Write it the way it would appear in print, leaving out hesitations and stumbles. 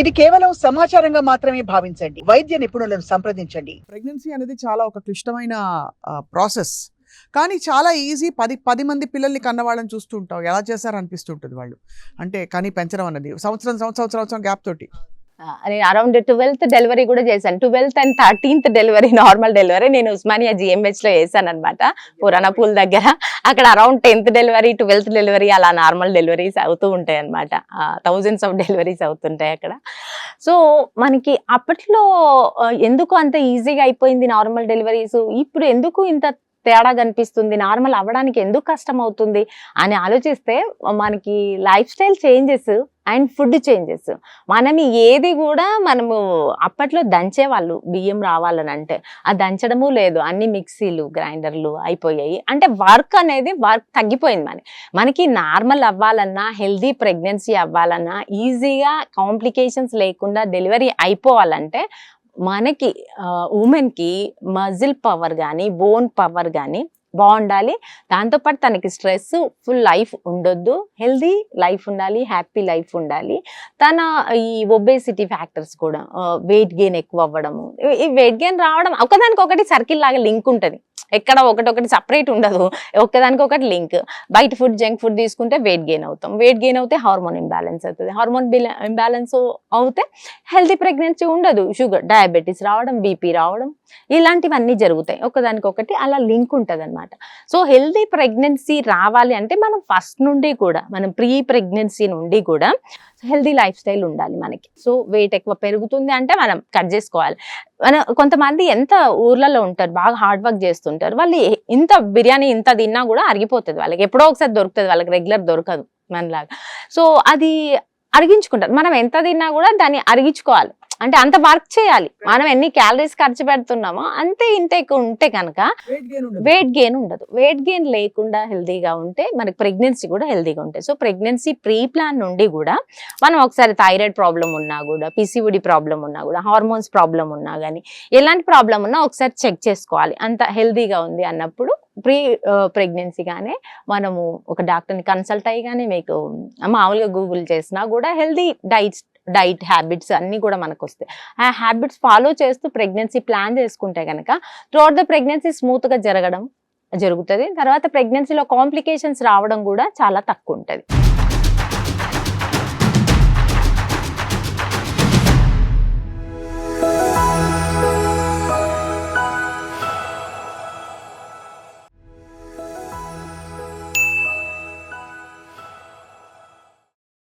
ఇది కేవలం సమాచారంగా మాత్రమే భావించండి. వైద్య నిపుణులను సంప్రదించండి. ప్రెగ్నెన్సీ అనేది చాలా ఒక క్లిష్టమైన ప్రాసెస్, కానీ చాలా ఈజీ. 10 మంది పిల్లల్ని కన్నవాళ్ళని చూస్తుంటాం, ఎలా చేశారు అనిపిస్తుంటుంది వాళ్ళు. అంటే కానీ పెంచడం అన్నది సంవత్సరం గ్యాప్ తోటి. నేను అరౌండ్ 12th డెలివరీ కూడా చేశాను. 12th and 13th delivery, normal delivery నేను ఉస్మానియా GMH లో చేశాను అనమాట, పురాణపూల్ దగ్గర. అక్కడ around 10th delivery, 12th delivery అలా నార్మల్ డెలివరీస్ అవుతూ ఉంటాయి అనమాట. థౌజండ్స్ ఆఫ్ డెలివరీస్ అవుతుంటాయి అక్కడ. సో మనకి అప్పట్లో ఎందుకు అంత ఈజీగా అయిపోయింది నార్మల్ డెలివరీస్, ఇప్పుడు ఎందుకు ఇంత తేడా కనిపిస్తుంది, నార్మల్ అవ్వడానికి ఎందుకు కష్టం అవుతుంది అని ఆలోచిస్తే మనకి life style changes and food changes. మనం ఏది కూడా మనము అప్పట్లో దంచేవాళ్ళు బియ్యం రావాలని అంటే, ఆ దంచడము లేదు, అన్ని మిక్సీలు గ్రైండర్లు అయిపోయాయి. అంటే వర్క్ తగ్గిపోయింది. మనకి నార్మల్ అవ్వాలన్నా, హెల్దీ ప్రెగ్నెన్సీ అవ్వాలన్నా, ఈజీగా కాంప్లికేషన్స్ లేకుండా డెలివరీ అయిపోవాలంటే మనకి ఉమెన్కి మజిల్ పవర్ కానీ బోన్ పవర్ కానీ బాగుండాలి. దాంతోపాటు తనకి స్ట్రెస్ ఫుల్ లైఫ్ ఉండొద్దు, హెల్దీ లైఫ్ ఉండాలి, హ్యాపీ లైఫ్ ఉండాలి. తన ఈ ఒబేసిటీ ఫ్యాక్టర్స్ కూడా, వెయిట్ గెయిన్ ఎక్కువ అవ్వడము, ఈ వెయిట్ గెయిన్ రావడం ఒకదానికొకటి సర్కిల్ లాగా లింక్ ఉంటుంది, ఎక్కడ ఒకటి సపరేట్ ఉండదు, ఒక్కదానికొకటి లింక్. బయట ఫుడ్, జంక్ ఫుడ్ తీసుకుంటే వెయిట్ గెయిన్ అవుతాం, వెయిట్ గెయిన్ అవుతే హార్మోన్ ఇంబ్యాలెన్స్ అవుతుంది, హార్మోన్ ఇంబ్యాలెన్స్ అవుతే హెల్తీ ప్రెగ్నెన్సీ ఉండదు, షుగర్, డయాబెటీస్ రావడం, బీపీ రావడం, ఇలాంటివన్నీ జరుగుతాయి. ఒకదానికొకటి అలా లింక్ ఉంటుంది అనమాట. సో హెల్తీ ప్రెగ్నెన్సీ రావాలి అంటే మనం ఫస్ట్ నుండి కూడా, మనం ప్రీ ప్రెగ్నెన్సీ నుండి కూడా హెల్తీ లైఫ్ స్టైల్ ఉండాలి మనకి. సో వెయిట్ ఎక్కువ పెరుగుతుంది అంటే మనం కట్ చేసుకోవాలి. కొంతమంది ఎంత ఊర్లలో ఉంటారు, బాగా హార్డ్ వర్క్ చేస్తుంటారు, వాళ్ళు ఇంత బిర్యానీ ఇంత తిన్నా కూడా అరిగిపోతుంది, వాళ్ళకి ఎప్పుడో ఒకసారి దొరుకుతుంది, వాళ్ళకి రెగ్యులర్ దొరకదు మనలాగా. సో అది అరిగించుకుంటారు. మనం ఎంత తిన్నా కూడా దాన్ని అరిగించుకోవాలి, అంటే అంత వర్క్ చేయాలి. మనం ఎన్ని క్యాలరీస్ ఖర్చు పెడుతున్నామో అంతే ఇంటేక్ ఉంటే కనుక వెయిట్ గెయిన్ ఉండదు. వెయిట్ గెయిన్ లేకుండా హెల్తీగా ఉంటే మనకి ప్రెగ్నెన్సీ కూడా హెల్తీగా ఉంటాయి. సో ప్రెగ్నెన్సీ ప్రీ ప్లాన్ నుండి కూడా మనం ఒకసారి థైరాయిడ్ ప్రాబ్లం ఉన్నా కూడా, PCOD ప్రాబ్లం ఉన్నా కూడా, హార్మోన్స్ ప్రాబ్లం ఉన్నా కానీ, ఎలాంటి ప్రాబ్లం ఉన్నా ఒకసారి చెక్ చేసుకోవాలి. అంత హెల్తీగా ఉంది అన్నప్పుడు ప్రీ ప్రెగ్నెన్సీగానే మనము ఒక డాక్టర్ని కన్సల్ట్ అయ్యిగానే, మీకు మామూలుగా గూగుల్ చేసినా కూడా హెల్తీ డైట్ హ్యాబిట్స్ అన్నీ కూడా మనకు వస్తాయి. ఆ హ్యాబిట్స్ ఫాలో చేస్తూ ప్రెగ్నెన్సీ ప్లాన్ చేసుకుంటే కనుక త్రూఅవుట్ ద ప్రెగ్నెన్సీ స్మూత్గా జరుగుతుంది. తర్వాత ప్రెగ్నెన్సీలో కాంప్లికేషన్స్ రావడం కూడా చాలా తక్కువ ఉంటుంది.